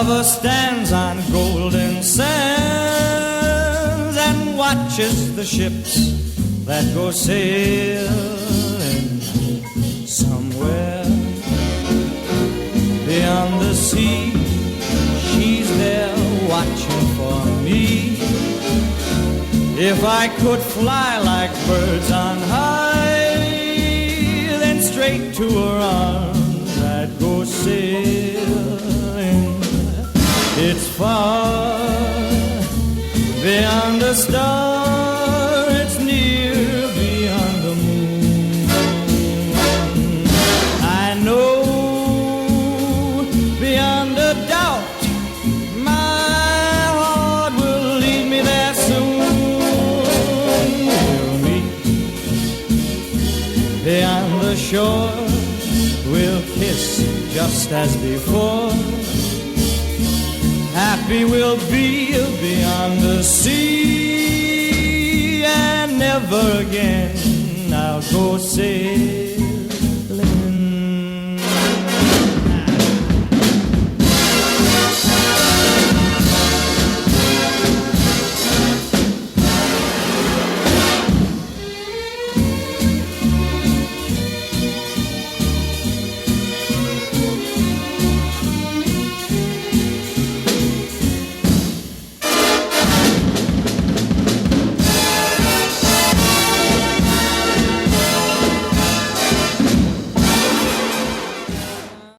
lover stands on golden sands and watches the ships that go sailing somewhere beyond the sea. She's there watching for me. If I could fly like birds on high, then straight to her arms I'd go sailing. It's far beyond a star, it's near beyond the moon. I know beyond a doubt my heart will lead me there soon. We'll meet beyond the shore, we'll kiss just as before. Happy we'll be beyond the sea, and never again I'll go sailing.